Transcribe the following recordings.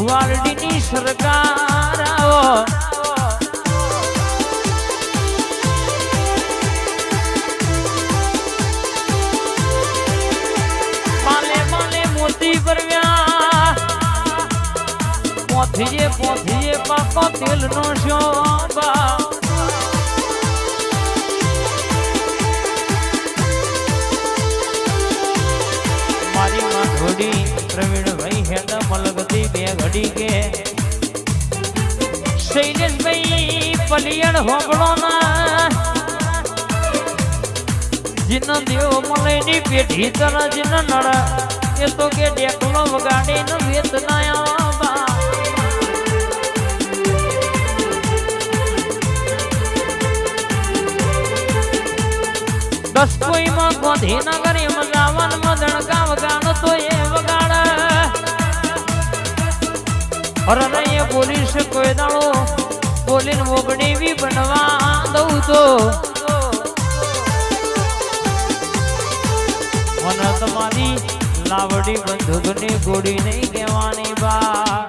વાલડીની સરકાર આવો માલે માલે મોતી પરવ્યા પોથીએ પાકો તેલનો શોભા મારી માં ઘોડી પ્રવીણભાઈ હેડા મલગતી બે ઘડી કે શૈલેષભાઈ પલિયણ હોબળો ના જીન દેવ મલયની પેઢી તર જીન નળ એ તો કે ડેકલો વગાડે ન વેત ના બા દસ કોઈમાં ગોધીનગર એમ જાવન મદણકા વગાડ તો એ વગાડ અરે એ બોલીશ કોઈ દાડો બોલીને મોગણી બી બનવા દઉં તો મને તમારી લાવડી બંદૂકની ગોળી નહીં કહેવાની બા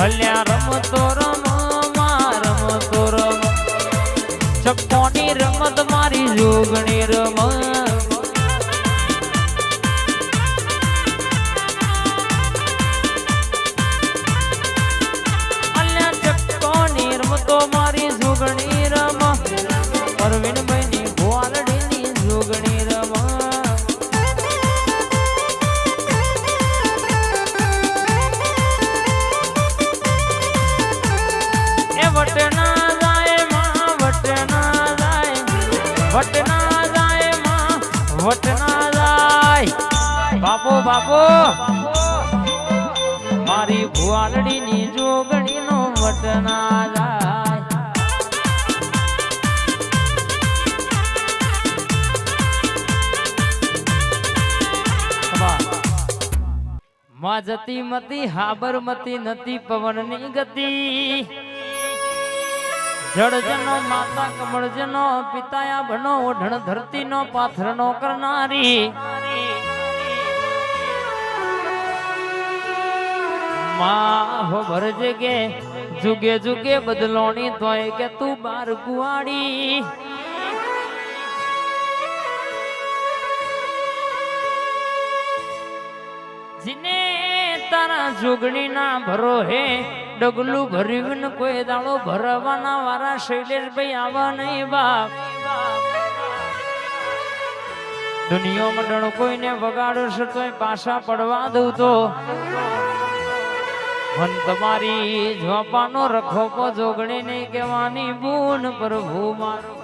અલ્યા રમતો રમતો રમ ચપ્પોની રમત મારી જોગણી રમ અલ્યા ચપ્પોની રમતો મારી જોગણી રમ અરવિંદભાઈની ગોવાલડીની જોગણી રમ વટના જાય માં વટના જાય બાપો મારી ભુવાલડીની જોગણી નો વટના જાય માં જતી મતી હાબરમતી નથી પવનની ગતિ જળજનો માતા કમળજનો પિતાયા બનો ઓઢણ ધરતીનો પાથરનો કરનારી માં હો ભરજે કે જુગે જુગે બદલોણી તોય કે તું બાર કુવાડી જીને તારા જોગણી ના ભરો હે ડગલું ભર્યું કોઈ દાડો ભરવાના વારા શૈલેષભાઈ આવા નહીં બાપ દુનિયામાં ડણ કોઈને વગાડશે તોય પાછા પડવા દઉં તો મન તમારી ઝોપાનો રખોપો જોગણી નહીં કહેવાની બૂન પ્રભુ મારો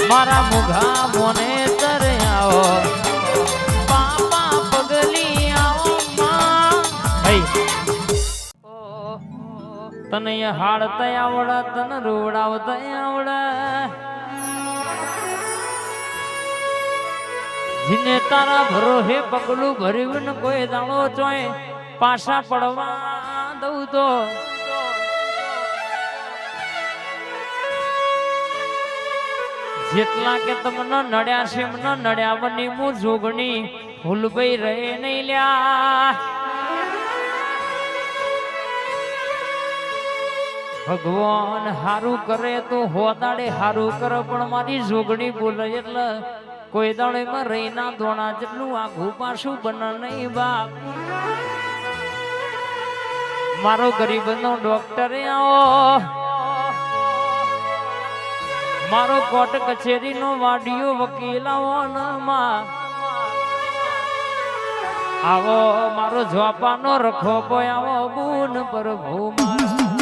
મારા મુઘા મોને તરે આવો બાપા પગલી આવો તને હાડતા આવડા તને રોવડાવતા આવડા જીને તારા ભરો હે પગલું ભર્યું ને કોઈ દાણો ચોય પાછા પડવા દઉં તો જેટલા કે તમને નડ્યા છે મને નડ્યા બની હું જોગણી ફૂલભાઈ રહે નહીં લ્યા ભગવાન હારું કરે તો હોદાડે હારું કરે પણ મારી જોગણી બોલે એટલે કોઈ દાડે માં રહીના ધોણા જેટલું આઘું પાછું બને નહીં બાપ મારો ગરીબનો ડોક્ટર આવો, મારો કોર્ટ કચેરીનો વાડિયો વકીલ આવો ને માં આવો, મારો જોપાનો રખો આવો બુન પ્રભુ મારો